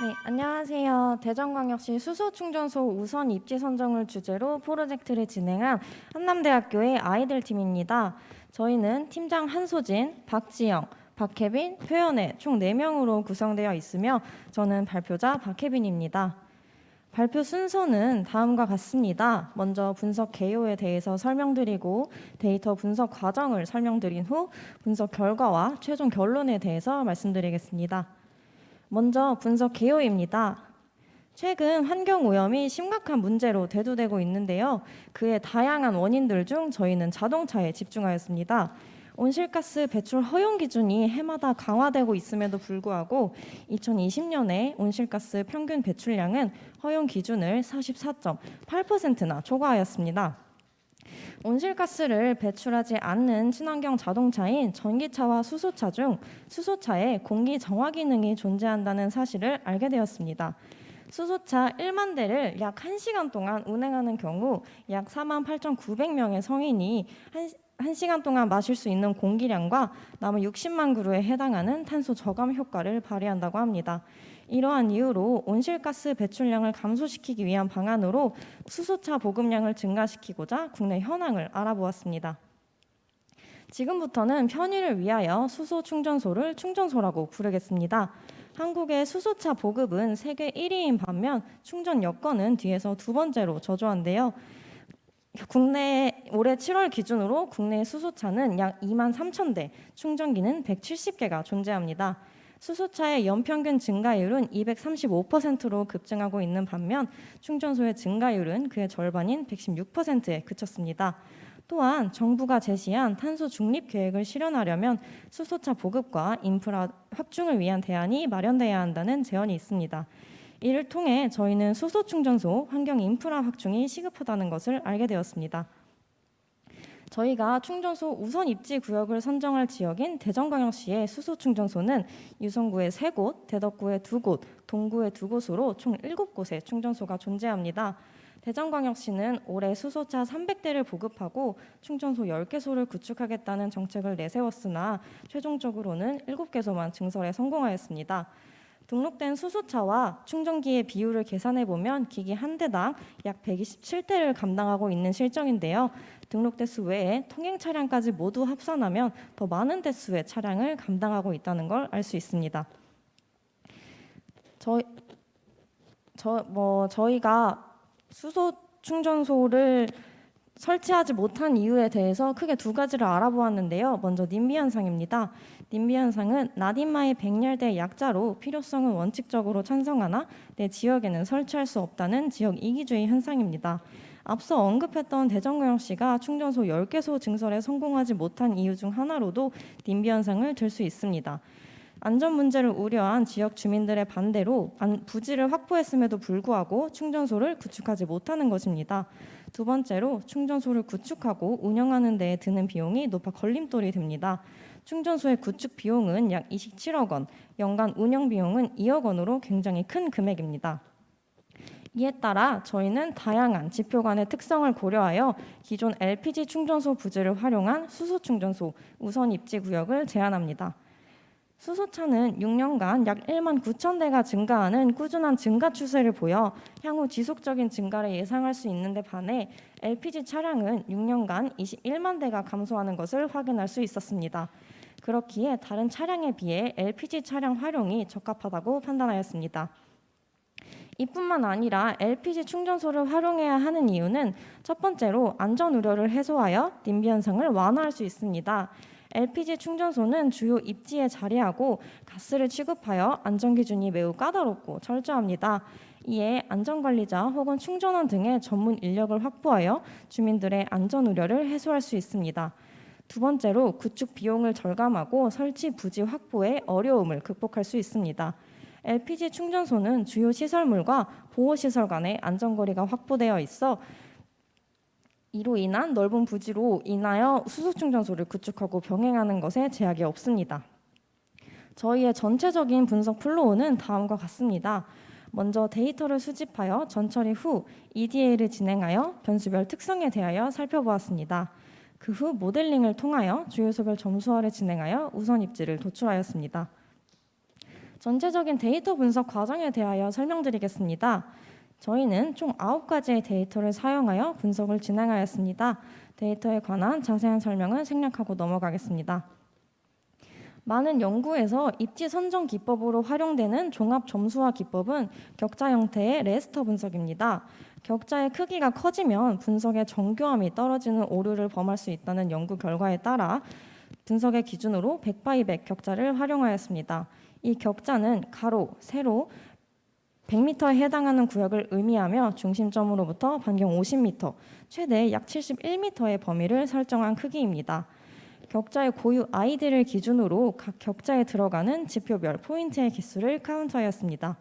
네, 안녕하세요. 대전광역시 수소충전소 우선 입지 선정을 주제로 프로젝트를 진행한 한남대학교의 아이들 팀입니다. 저희는 팀장 한소진, 박지영, 박혜빈, 표현애 총 4명으로 구성되어 있으며 저는 발표자 박혜빈입니다. 발표 순서는 다음과 같습니다. 먼저 분석 개요에 대해서 설명드리고 데이터 분석 과정을 설명드린 후 분석 결과와 최종 결론에 대해서 말씀드리겠습니다. 먼저 분석 개요입니다. 최근 환경오염이 심각한 문제로 대두되고 있는데요. 그의 다양한 원인들 중 저희는 자동차에 집중하였습니다. 온실가스 배출 허용 기준이 해마다 강화되고 있음에도 불구하고 2020년에 온실가스 평균 배출량은 허용 기준을 44.8%나 초과하였습니다. 온실가스를 배출하지 않는 친환경 자동차인 전기차와 수소차 중 수소차에 공기 정화 기능이 존재한다는 사실을 알게 되었습니다. 수소차 1만 대를 약 1시간 동안 운행하는 경우 약 48,900명의 성인이 1시간 동안 마실 수 있는 공기량과 나무 60만 그루에 해당하는 탄소 저감 효과를 발휘한다고 합니다. 이러한 이유로 온실가스 배출량을 감소시키기 위한 방안으로 수소차 보급량을 증가시키고자 국내 현황을 알아보았습니다. 지금부터는 편의를 위하여 수소 충전소를 충전소라고 부르겠습니다. 한국의 수소차 보급은 세계 1위인 반면 충전 여건은 뒤에서 두 번째로 저조한데요. 국내 올해 7월 기준으로 국내 수소차는 약 2만 3천 대, 충전기는 170개가 존재합니다. 수소차의 연평균 증가율은 235%로 급증하고 있는 반면 충전소의 증가율은 그의 절반인 116%에 그쳤습니다. 또한 정부가 제시한 탄소 중립 계획을 실현하려면 수소차 보급과 인프라 확충을 위한 대안이 마련돼야 한다는 제언이 있습니다. 이를 통해 저희는 수소 충전소 환경 인프라 확충이 시급하다는 것을 알게 되었습니다. 저희가 충전소 우선 입지 구역을 선정할 지역인 대전광역시의 수소 충전소는 유성구에 3곳, 대덕구에 2곳, 동구에 2곳으로 총 7곳의 충전소가 존재합니다. 대전광역시는 올해 수소차 300대를 보급하고 충전소 10개소를 구축하겠다는 정책을 내세웠으나 최종적으로는 7개소만 증설에 성공하였습니다. 등록된 수소차와 충전기의 비율을 계산해보면 기기 한 대당 약 127대를 감당하고 있는 실정인데요. 등록 대수 외에 통행 차량까지 모두 합산하면 더 많은 대수의 차량을 감당하고 있다는 걸 알 수 있습니다. 저희가 수소 충전소를 설치하지 못한 이유에 대해서 크게 2가지를 알아보았는데요. 먼저 님비 현상입니다. 님비 현상은 나딘마의 백열대 약자로 필요성은 원칙적으로 찬성하나 내 지역에는 설치할 수 없다는 지역 이기주의 현상입니다. 앞서 언급했던 대전광역시가 충전소 10개소 증설에 성공하지 못한 이유 중 하나로도 님비 현상을 들 수 있습니다. 안전 문제를 우려한 지역 주민들의 반대로 부지를 확보했음에도 불구하고 충전소를 구축하지 못하는 것입니다. 두 번째로 충전소를 구축하고 운영하는 데에 드는 비용이 높아 걸림돌이 됩니다. 충전소의 구축 비용은 약 27억 원, 연간 운영 비용은 2억 원으로 굉장히 큰 금액입니다. 이에 따라 저희는 다양한 지표 간의 특성을 고려하여 기존 LPG 충전소 부지를 활용한 수소 충전소 우선 입지 구역을 제안합니다. 수소차는 6년간 약 1만 9천 대가 증가하는 꾸준한 증가 추세를 보여 향후 지속적인 증가를 예상할 수 있는데 반해 LPG 차량은 6년간 21만 대가 감소하는 것을 확인할 수 있었습니다. 그렇기에 다른 차량에 비해 LPG 차량 활용이 적합하다고 판단하였습니다. 이뿐만 아니라 LPG 충전소를 활용해야 하는 이유는 첫 번째로 안전 우려를 해소하여 님비 현상을 완화할 수 있습니다. LPG 충전소는 주요 입지에 자리하고 가스를 취급하여 안전기준이 매우 까다롭고 철저합니다. 이에 안전관리자 혹은 충전원 등의 전문 인력을 확보하여 주민들의 안전 우려를 해소할 수 있습니다. 두 번째로 구축 비용을 절감하고 설치 부지 확보의 어려움을 극복할 수 있습니다. LPG 충전소는 주요 시설물과 보호시설 간의 안전거리가 확보되어 있어 이로 인한 넓은 부지로 인하여 수소충전소를 구축하고 병행하는 것에 제약이 없습니다. 저희의 전체적인 분석 플로우는 다음과 같습니다. 먼저 데이터를 수집하여 전처리 후 EDA를 진행하여 변수별 특성에 대하여 살펴보았습니다. 그 후 모델링을 통하여 주요소별 점수화를 진행하여 우선 입지를 도출하였습니다. 전체적인 데이터 분석 과정에 대하여 설명드리겠습니다. 저희는 총 9가지의 데이터를 사용하여 분석을 진행하였습니다. 데이터에 관한 자세한 설명은 생략하고 넘어가겠습니다. 많은 연구에서 입지 선정 기법으로 활용되는 종합 점수화 기법은 격자 형태의 레스터 분석입니다. 격자의 크기가 커지면 분석의 정교함이 떨어지는 오류를 범할 수 있다는 연구 결과에 따라 분석의 기준으로 100×100 격자를 활용하였습니다. 이 격자는 가로, 세로 100m에 해당하는 구역을 의미하며 중심점으로부터 반경 50m, 최대 약 71m의 범위를 설정한 크기입니다. 격자의 고유 아이디를 기준으로 각 격자에 들어가는 지표별 포인트의 개수를 카운트하였습니다.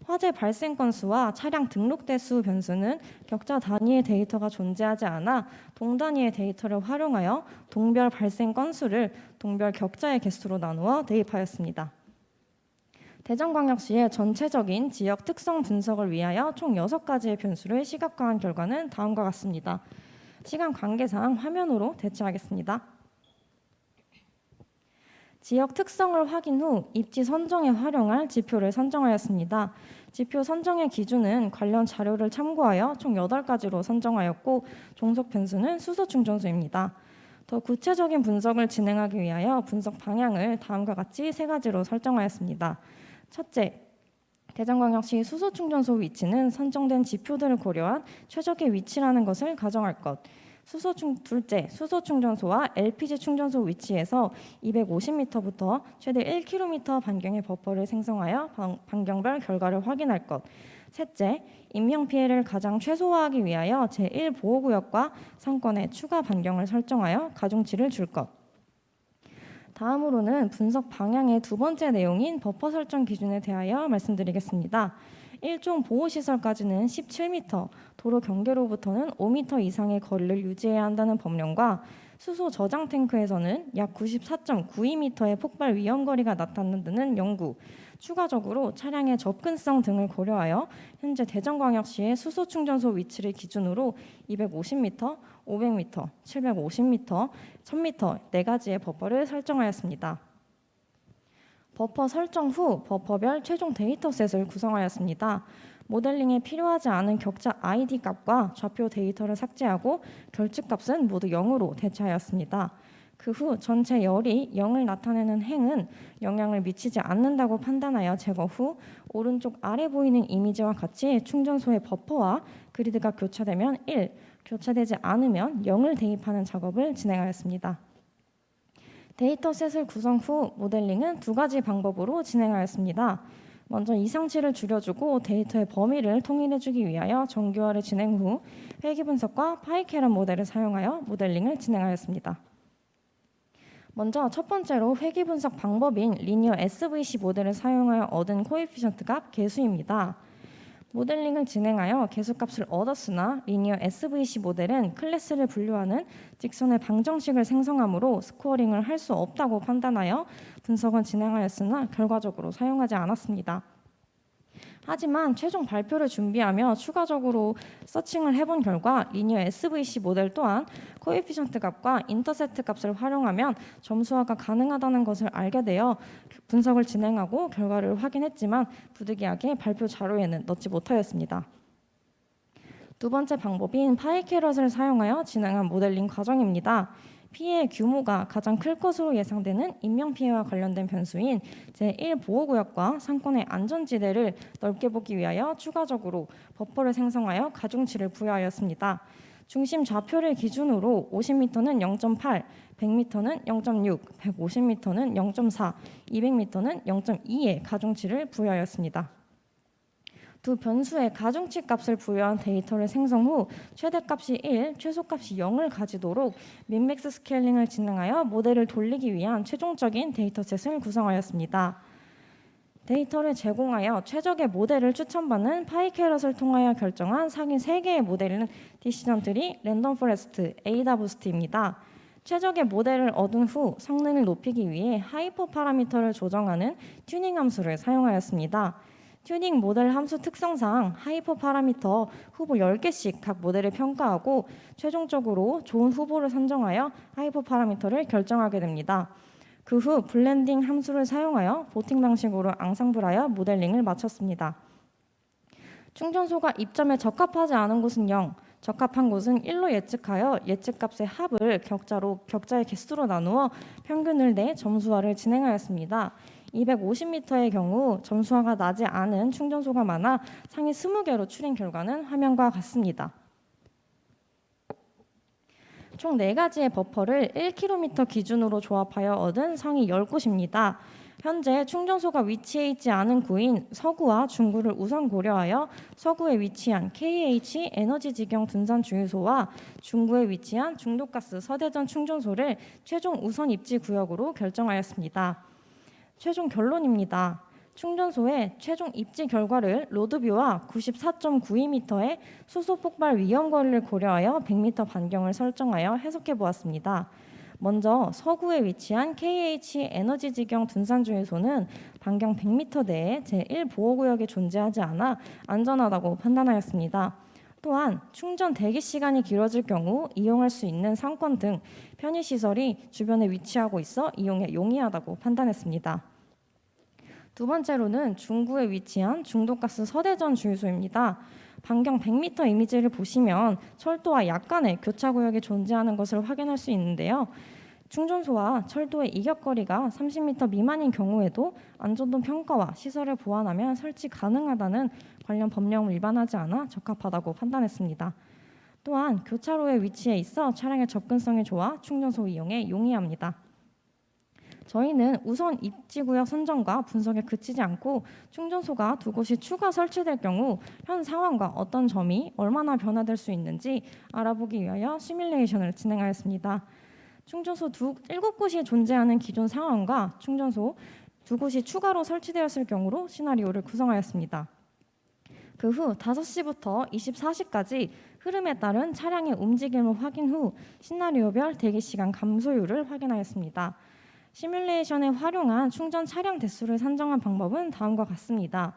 화재 발생 건수와 차량 등록 대수 변수는 격자 단위의 데이터가 존재하지 않아 동 단위의 데이터를 활용하여 동별 발생 건수를 동별 격자의 개수로 나누어 대입하였습니다. 대전광역시의 전체적인 지역 특성 분석을 위하여 총 6가지의 변수를 시각화한 결과는 다음과 같습니다. 시간 관계상 화면으로 대체하겠습니다. 지역 특성을 확인 후 입지 선정에 활용할 지표를 선정하였습니다. 지표 선정의 기준은 관련 자료를 참고하여 총 8가지로 선정하였고 종속 변수는 수소 충전소입니다. 더 구체적인 분석을 진행하기 위하여 분석 방향을 다음과 같이 3가지로 설정하였습니다. 첫째, 대전광역시 수소충전소 위치는 선정된 지표들을 고려한 최적의 위치라는 것을 가정할 것. 둘째, 수소충전소와 LPG 충전소 위치에서 250m부터 최대 1km 반경의 버퍼를 생성하여 반경별 결과를 확인할 것. 셋째, 인명피해를 가장 최소화하기 위하여 제1보호구역과 상권의 추가 반경을 설정하여 가중치를 줄 것. 다음으로는 분석 방향의 2번째 내용인 버퍼 설정 기준에 대하여 말씀드리겠습니다. 1종 보호시설까지는 17m, 도로 경계로부터는 5m 이상의 거리를 유지해야 한다는 법령과 수소 저장 탱크에서는 약 94.92m의 폭발 위험거리가 나타난다는 연구, 추가적으로 차량의 접근성 등을 고려하여 현재 대전광역시의 수소 충전소 위치를 기준으로 250m, 500m, 750m, 1000m 4가지의 버퍼를 설정하였습니다. 버퍼 설정 후 버퍼별 최종 데이터셋을 구성하였습니다. 모델링에 필요하지 않은 격자 ID 값과 좌표 데이터를 삭제하고 결측값은 모두 0으로 대체하였습니다. 그 후 전체 열이 0을 나타내는 행은 영향을 미치지 않는다고 판단하여 제거 후 오른쪽 아래 보이는 이미지와 같이 충전소의 버퍼와 그리드가 교차되면 1, 교차되지 않으면 0을 대입하는 작업을 진행하였습니다. 데이터셋을 구성 후 모델링은 2가지 방법으로 진행하였습니다. 먼저 이상치를 줄여주고 데이터의 범위를 통일해주기 위하여 정교화를 진행 후 회귀 분석과 파이캐럿 모델을 사용하여 모델링을 진행하였습니다. 먼저 첫 번째로 회귀 분석 방법인 리니어 SVC 모델을 사용하여 얻은 코에피션트 값 개수입니다. 모델링을 진행하여 개수값을 얻었으나 리니어 SVC 모델은 클래스를 분류하는 직선의 방정식을 생성하므로 스코어링을 할 수 없다고 판단하여 분석은 진행하였으나 결과적으로 사용하지 않았습니다. 하지만 최종 발표를 준비하며 추가적으로 서칭을 해본 결과 리니어 SVC 모델 또한 코에피션트 값과 인터셉트 값을 활용하면 점수화가 가능하다는 것을 알게 되어 분석을 진행하고 결과를 확인했지만 부득이하게 발표 자료에는 넣지 못하였습니다. 2번째 방법인 파이캐럿을 사용하여 진행한 모델링 과정입니다. 피해의 규모가 가장 클 것으로 예상되는 인명피해와 관련된 변수인 제1보호구역과 상권의 안전지대를 넓게 보기 위하여 추가적으로 버퍼를 생성하여 가중치를 부여하였습니다. 중심 좌표를 기준으로 50m는 0.8, 100m는 0.6, 150m는 0.4, 200m는 0.2의 가중치를 부여하였습니다. 두 변수의 가중치 값을 부여한 데이터를 생성 후 최대값이 1, 최소값이 0을 가지도록 민맥스 스케일링을 진행하여 모델을 돌리기 위한 최종적인 데이터셋을 구성하였습니다. 데이터를 제공하여 최적의 모델을 추천받는 파이캐럿을 통하여 결정한 상위 3개의 모델은 디시전트리, 랜덤 포레스트, 에이다부스트입니다. 최적의 모델을 얻은 후 성능을 높이기 위해 하이퍼 파라미터를 조정하는 튜닝 함수를 사용하였습니다. 튜닝 모델 함수 특성상 하이퍼 파라미터 후보 10개씩 각 모델을 평가하고 최종적으로 좋은 후보를 선정하여 하이퍼 파라미터를 결정하게 됩니다. 그 후 블렌딩 함수를 사용하여 보팅 방식으로 앙상블하여 모델링을 마쳤습니다. 충전소가 입점에 적합하지 않은 곳은 0, 적합한 곳은 1로 예측하여 예측값의 합을 격자의 개수로 나누어 평균을 내 점수화를 진행하였습니다. 250m의 경우 점수화가 나지 않은 충전소가 많아 상위 20개로 추린 결과는 화면과 같습니다. 총 4가지의 버퍼를 1km 기준으로 조합하여 얻은 상위 10곳입니다. 현재 충전소가 위치해 있지 않은 구인 서구와 중구를 우선 고려하여 서구에 위치한 KH 에너지 직영 둔산 주유소와 중구에 위치한 중도가스 서대전 충전소를 최종 우선 입지 구역으로 결정하였습니다. 최종 결론입니다. 충전소의 최종 입지 결과를 로드뷰와 94.92m의 수소 폭발 위험 거리를 고려하여 100m 반경을 설정하여 해석해 보았습니다. 먼저 서구에 위치한 KH 에너지 직영 둔산주유소는 반경 100m 내에 제1보호구역에 존재하지 않아 안전하다고 판단하였습니다. 또한 충전 대기 시간이 길어질 경우 이용할 수 있는 상권 등 편의시설이 주변에 위치하고 있어 이용에 용이하다고 판단했습니다. 두 번째로는 중구에 위치한 중도가스 서대전 주유소입니다. 반경 100m 이미지를 보시면 철도와 약간의 교차구역이 존재하는 것을 확인할 수 있는데요. 충전소와 철도의 이격거리가 30m 미만인 경우에도 안전도 평가와 시설을 보완하면 설치 가능하다는 관련 법령을 위반하지 않아 적합하다고 판단했습니다. 또한 교차로에 위치해 있어 차량의 접근성이 좋아 충전소 이용에 용이합니다. 저희는 우선 입지구역 선정과 분석에 그치지 않고 충전소가 2곳이 추가 설치될 경우 현 상황과 어떤 점이 얼마나 변화될 수 있는지 알아보기 위하여 시뮬레이션을 진행하였습니다. 충전소 7곳이 존재하는 기존 상황과 충전소 2곳이 추가로 설치되었을 경우로 시나리오를 구성하였습니다. 그 후 5시부터 24시까지 흐름에 따른 차량의 움직임을 확인 후 시나리오별 대기시간 감소율을 확인하였습니다. 시뮬레이션에 활용한 충전 차량 대수를 산정한 방법은 다음과 같습니다.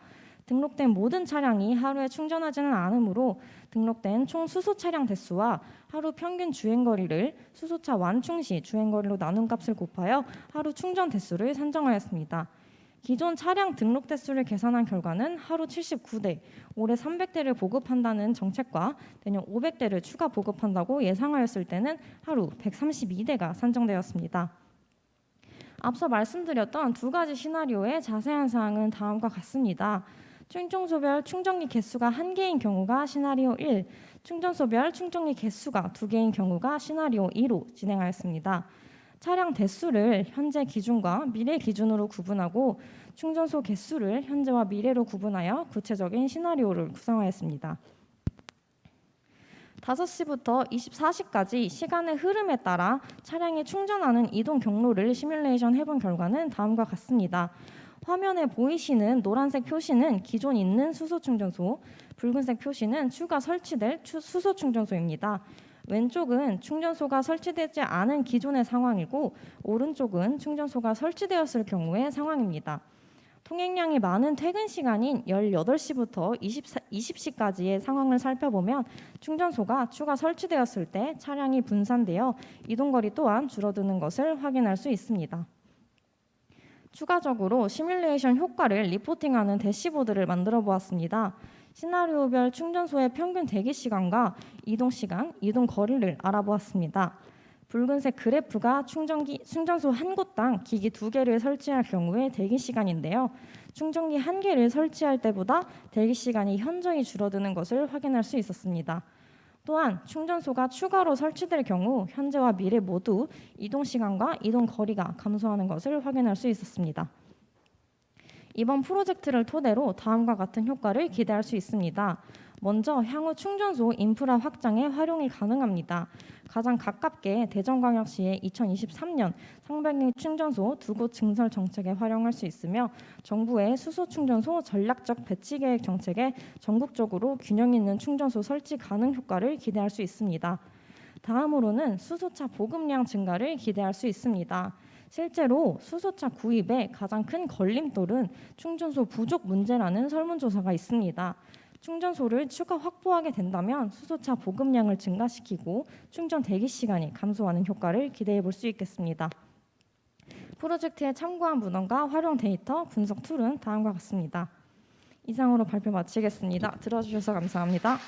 등록된 모든 차량이 하루에 충전하지는 않으므로 등록된 총 수소 차량 대수와 하루 평균 주행거리를 수소차 완충 시 주행거리로 나눈 값을 곱하여 하루 충전 대수를 산정하였습니다. 기존 차량 등록 대수를 계산한 결과는 하루 79대, 올해 300대를 보급한다는 정책과 내년 500대를 추가 보급한다고 예상하였을 때는 하루 132대가 산정되었습니다. 앞서 말씀드렸던 2가지 시나리오의 자세한 사항은 다음과 같습니다. 충전소별 충전기 개수가 1개인 경우가 시나리오 1, 충전소별 충전기 개수가 2개인 경우가 시나리오 2로 진행하였습니다. 차량 대수를 현재 기준과 미래 기준으로 구분하고 충전소 개수를 현재와 미래로 구분하여 구체적인 시나리오를 구성하였습니다. 5시부터 24시까지 시간의 흐름에 따라 차량이 충전하는 이동 경로를 시뮬레이션 해본 결과는 다음과 같습니다. 화면에 보이시는 노란색 표시는 기존 있는 수소 충전소, 붉은색 표시는 추가 설치될 수소 충전소입니다. 왼쪽은 충전소가 설치되지 않은 기존의 상황이고 오른쪽은 충전소가 설치되었을 경우의 상황입니다. 통행량이 많은 퇴근 시간인 18시부터 20시까지의 상황을 살펴보면 충전소가 추가 설치되었을 때 차량이 분산되어 이동거리 또한 줄어드는 것을 확인할 수 있습니다. 추가적으로 시뮬레이션 효과를 리포팅하는 대시보드를 만들어 보았습니다. 시나리오별 충전소의 평균 대기시간과 이동시간, 이동거리를 알아보았습니다. 붉은색 그래프가 충전소 한 곳당 기기 2개를 설치할 경우의 대기시간인데요. 충전기 1개를 설치할 때보다 대기시간이 현저히 줄어드는 것을 확인할 수 있었습니다. 또한 충전소가 추가로 설치될 경우 현재와 미래 모두 이동시간과 이동거리가 감소하는 것을 확인할 수 있었습니다. 이번 프로젝트를 토대로 다음과 같은 효과를 기대할 수 있습니다. 먼저 향후 충전소 인프라 확장에 활용이 가능합니다. 가장 가깝게 대전광역시의 2023년 상반기 충전소 2곳 증설 정책에 활용할 수 있으며 정부의 수소 충전소 전략적 배치 계획 정책에 전국적으로 균형 있는 충전소 설치 가능 효과를 기대할 수 있습니다. 다음으로는 수소차 보급량 증가를 기대할 수 있습니다. 실제로 수소차 구입의 가장 큰 걸림돌은 충전소 부족 문제라는 설문조사가 있습니다. 충전소를 추가 확보하게 된다면 수소차 보급량을 증가시키고 충전 대기 시간이 감소하는 효과를 기대해 볼 수 있겠습니다. 프로젝트에 참고한 문헌과 활용 데이터, 분석 툴은 다음과 같습니다. 이상으로 발표 마치겠습니다. 들어주셔서 감사합니다.